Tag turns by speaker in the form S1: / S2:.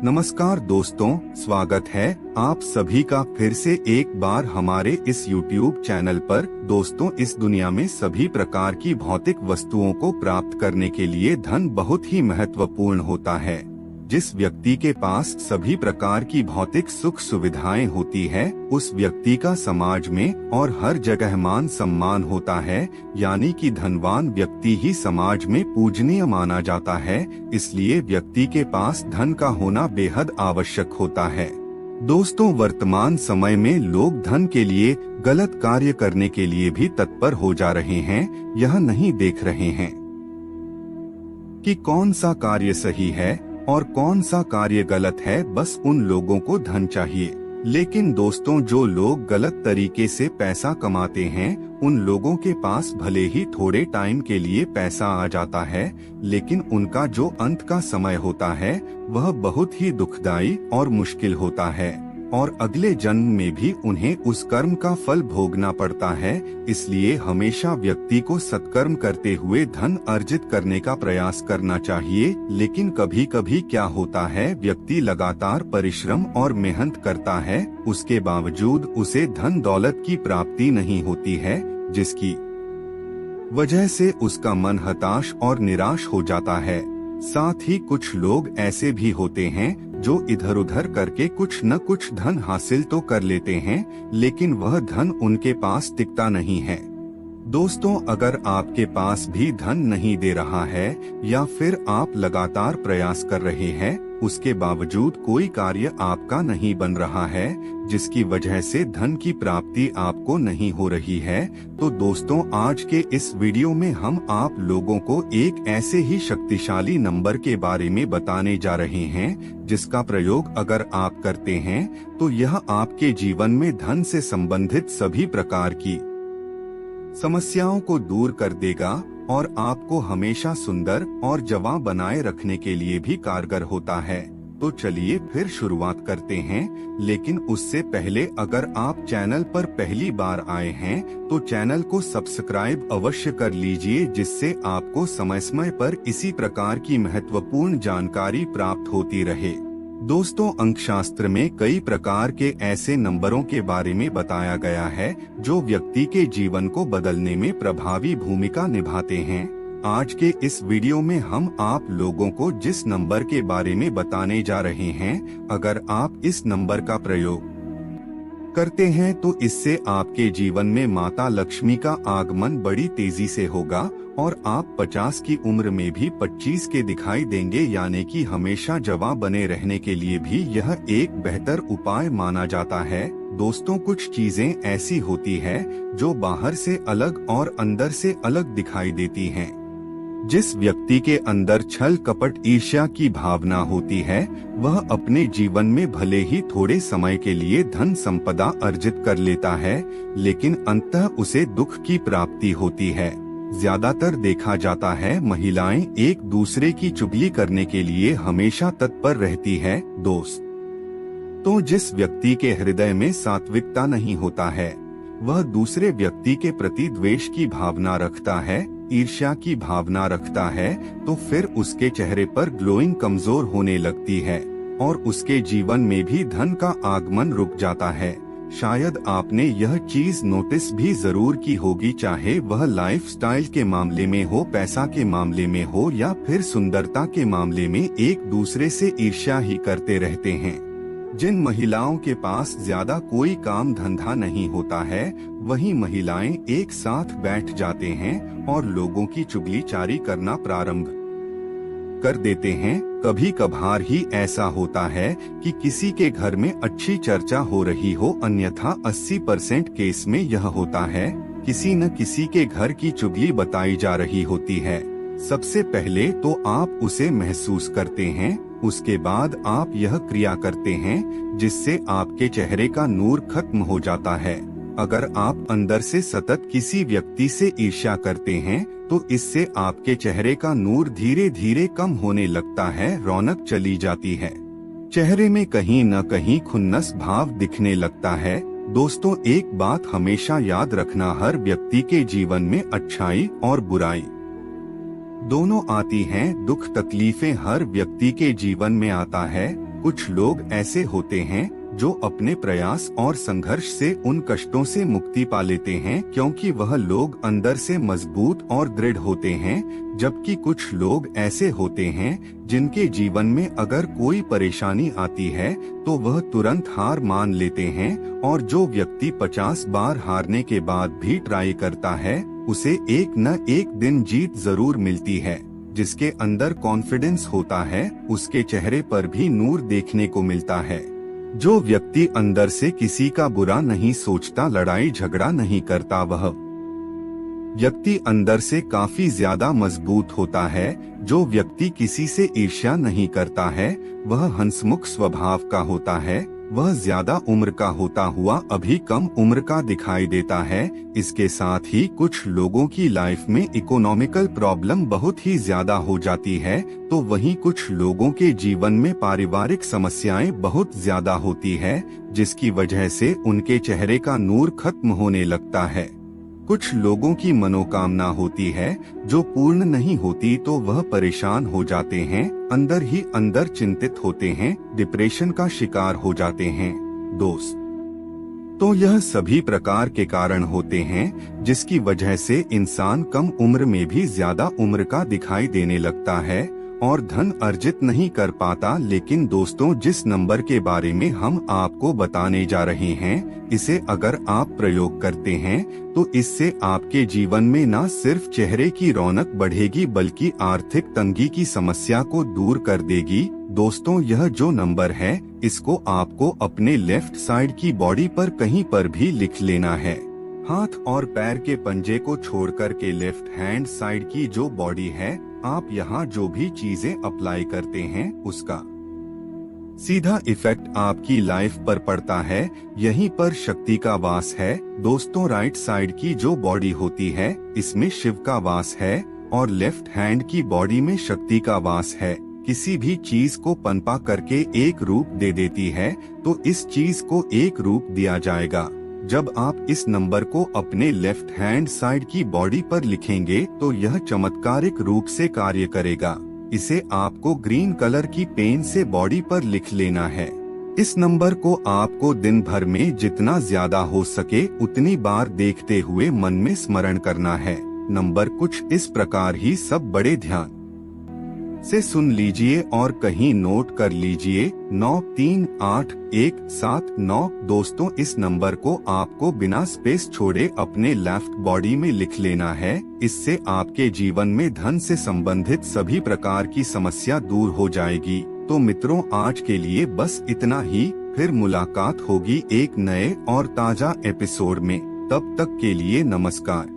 S1: नमस्कार दोस्तों, स्वागत है आप सभी का फिर से एक बार हमारे इस YouTube चैनल पर। दोस्तों, इस दुनिया में सभी प्रकार की भौतिक वस्तुओं को प्राप्त करने के लिए धन बहुत ही महत्वपूर्ण होता है। जिस व्यक्ति के पास सभी प्रकार की भौतिक सुख सुविधाएं होती है, उस व्यक्ति का समाज में और हर जगह मान सम्मान होता है। यानी कि धनवान व्यक्ति ही समाज में पूजनीय माना जाता है। इसलिए व्यक्ति के पास धन का होना बेहद आवश्यक होता है। दोस्तों, वर्तमान समय में लोग धन के लिए गलत कार्य करने के लिए भी तत्पर हो जा रहे हैं। यह नहीं देख रहे हैं कि कौन सा कार्य सही है और कौन सा कार्य गलत है। बस उन लोगों को धन चाहिए। लेकिन दोस्तों, जो लोग गलत तरीके से पैसा कमाते हैं, उन लोगों के पास भले ही थोड़े टाइम के लिए पैसा आ जाता है, लेकिन उनका जो अंत का समय होता है वह बहुत ही दुखदाई और मुश्किल होता है और अगले जन्म में भी उन्हें उस कर्म का फल भोगना पड़ता है। इसलिए हमेशा व्यक्ति को सत्कर्म करते हुए धन अर्जित करने का प्रयास करना चाहिए। लेकिन कभी कभी क्या होता है, व्यक्ति लगातार परिश्रम और मेहनत करता है, उसके बावजूद उसे धन दौलत की प्राप्ति नहीं होती है, जिसकी वजह से उसका मन हताश और निराश हो जाता है। साथ ही कुछ लोग ऐसे भी होते हैं जो इधर उधर करके कुछ न कुछ धन हासिल तो कर लेते हैं, लेकिन वह धन उनके पास टिकता नहीं है। दोस्तों, अगर आपके पास भी धन नहीं दे रहा है या फिर आप लगातार प्रयास कर रहे हैं, उसके बावजूद कोई कार्य आपका नहीं बन रहा है, जिसकी वजह से धन की प्राप्ति आपको नहीं हो रही है, तो दोस्तों, आज के इस वीडियो में हम आप लोगों को एक ऐसे ही शक्तिशाली नंबर के बारे में बताने जा रहे हैं, जिसका प्रयोग अगर आप करते हैं तो यह आपके जीवन में धन से संबंधित सभी प्रकार की समस्याओं को दूर कर देगा और आपको हमेशा सुंदर और जवां बनाए रखने के लिए भी कारगर होता है। तो चलिए फिर शुरुआत करते हैं। लेकिन उससे पहले अगर आप चैनल पर पहली बार आए हैं तो चैनल को सब्सक्राइब अवश्य कर लीजिए, जिससे आपको समय समय पर इसी प्रकार की महत्वपूर्ण जानकारी प्राप्त होती रहे। दोस्तों, अंकशास्त्र में कई प्रकार के ऐसे नंबरों के बारे में बताया गया है जो व्यक्ति के जीवन को बदलने में प्रभावी भूमिका निभाते हैं। आज के इस वीडियो में हम आप लोगों को जिस नंबर के बारे में बताने जा रहे हैं, अगर आप इस नंबर का प्रयोग करते हैं तो इससे आपके जीवन में माता लक्ष्मी का आगमन बड़ी तेजी से होगा और आप 50 की उम्र में भी 25 के दिखाई देंगे। यानी कि हमेशा जवां बने रहने के लिए भी यह एक बेहतर उपाय माना जाता है। दोस्तों, कुछ चीजें ऐसी होती है जो बाहर से अलग और अंदर से अलग दिखाई देती हैं। जिस व्यक्ति के अंदर छल कपट ईर्ष्या की भावना होती है, वह अपने जीवन में भले ही थोड़े समय के लिए धन संपदा अर्जित कर लेता है, लेकिन अंततः उसे दुख की प्राप्ति होती है। ज्यादातर देखा जाता है महिलाएं एक दूसरे की चुगली करने के लिए हमेशा तत्पर रहती है। दोस्त, तो जिस व्यक्ति के हृदय में सात्विकता नहीं होता है, वह दूसरे व्यक्ति के प्रति द्वेष की भावना रखता है, ईर्ष्या की भावना रखता है, तो फिर उसके चेहरे पर ग्लोइंग कमजोर होने लगती है और उसके जीवन में भी धन का आगमन रुक जाता है। शायद आपने यह चीज नोटिस भी जरूर की होगी, चाहे वह लाइफस्टाइल के मामले में हो, पैसा के मामले में हो या फिर सुंदरता के मामले में, एक दूसरे से ईर्ष्या ही करते रहते हैं। जिन महिलाओं के पास ज्यादा कोई काम धंधा नहीं होता है, वही महिलाएं एक साथ बैठ जाते हैं और लोगों की चुगलीचारी करना प्रारंभ कर देते हैं। कभी कभार ही ऐसा होता है कि किसी के घर में अच्छी चर्चा हो रही हो, अन्यथा 80% केस में यह होता है किसी न किसी के घर की चुगली बताई जा रही होती है। सबसे पहले तो आप उसे महसूस करते हैं, उसके बाद आप यह क्रिया करते हैं, जिससे आपके चेहरे का नूर खत्म हो जाता है। अगर आप अंदर से सतत किसी व्यक्ति से ईर्ष्या करते हैं तो इससे आपके चेहरे का नूर धीरे धीरे कम होने लगता है, रौनक चली जाती है, चेहरे में कहीं न कहीं खुन्नस भाव दिखने लगता है। दोस्तों, एक बात हमेशा याद रखना, हर व्यक्ति के जीवन में अच्छाई और बुराई दोनों आती हैं। दुख तकलीफें हर व्यक्ति के जीवन में आता है, कुछ लोग ऐसे होते हैं जो अपने प्रयास और संघर्ष से उन कष्टों से मुक्ति पा लेते हैं, क्योंकि वह लोग अंदर से मजबूत और दृढ़ होते हैं। जबकि कुछ लोग ऐसे होते हैं जिनके जीवन में अगर कोई परेशानी आती है तो वह तुरंत हार मान लेते हैं, और जो व्यक्ति 50 बार हारने के बाद भी ट्राई करता है उसे एक न एक दिन जीत जरूर मिलती है। जिसके अंदर कॉन्फिडेंस होता है उसके चेहरे पर भी नूर देखने को मिलता है। जो व्यक्ति अंदर से किसी का बुरा नहीं सोचता, लड़ाई झगड़ा नहीं करता, वह व्यक्ति अंदर से काफी ज्यादा मजबूत होता है। जो व्यक्ति किसी से ईर्ष्या नहीं करता है वह हंसमुख स्वभाव का होता है। वह ज्यादा उम्र का होता हुआ अभी कम उम्र का दिखाई देता है। इसके साथ ही कुछ लोगों की लाइफ में इकोनॉमिकल प्रॉब्लम बहुत ही ज्यादा हो जाती है, तो वहीं कुछ लोगों के जीवन में पारिवारिक समस्याएं बहुत ज्यादा होती है, जिसकी वजह से उनके चेहरे का नूर खत्म होने लगता है। कुछ लोगों की मनोकामना होती है जो पूर्ण नहीं होती तो वह परेशान हो जाते हैं, अंदर ही अंदर चिंतित होते हैं, डिप्रेशन का शिकार हो जाते हैं। दोस्त, तो यह सभी प्रकार के कारण होते हैं जिसकी वजह से इंसान कम उम्र में भी ज्यादा उम्र का दिखाई देने लगता है और धन अर्जित नहीं कर पाता। लेकिन दोस्तों, जिस नंबर के बारे में हम आपको बताने जा रहे हैं, इसे अगर आप प्रयोग करते हैं तो इससे आपके जीवन में न सिर्फ चेहरे की रौनक बढ़ेगी बल्कि आर्थिक तंगी की समस्या को दूर कर देगी। दोस्तों, यह जो नंबर है इसको आपको अपने लेफ्ट साइड की बॉडी पर कहीं पर भी लिख लेना है। हाथ और पैर के पंजे को छोड़कर के लेफ्ट हैंड साइड की जो बॉडी है, आप यहाँ जो भी चीजें अप्लाई करते हैं उसका सीधा इफेक्ट आपकी लाइफ पर पड़ता है। यहीं पर शक्ति का वास है। दोस्तों, राइट साइड की जो बॉडी होती है इसमें शिव का वास है और लेफ्ट हैंड की बॉडी में शक्ति का वास है। किसी भी चीज को पनपा करके एक रूप दे देती है, तो इस चीज को एक रूप दिया जाएगा। जब आप इस नंबर को अपने लेफ्ट हैंड साइड की बॉडी पर लिखेंगे तो यह चमत्कारिक रूप से कार्य करेगा। इसे आपको ग्रीन कलर की पेन से बॉडी पर लिख लेना है। इस नंबर को आपको दिन भर में जितना ज्यादा हो सके उतनी बार देखते हुए मन में स्मरण करना है। नंबर कुछ इस प्रकार ही, सब बड़े ध्यान से सुन लीजिए और कहीं नोट कर लीजिए। 938179। दोस्तों, इस नंबर को आपको बिना स्पेस छोड़े अपने लेफ्ट बॉडी में लिख लेना है। इससे आपके जीवन में धन से संबंधित सभी प्रकार की समस्या दूर हो जाएगी। तो मित्रों, आज के लिए बस इतना ही। फिर मुलाकात होगी एक नए और ताजा एपिसोड में। तब तक के लिए नमस्कार।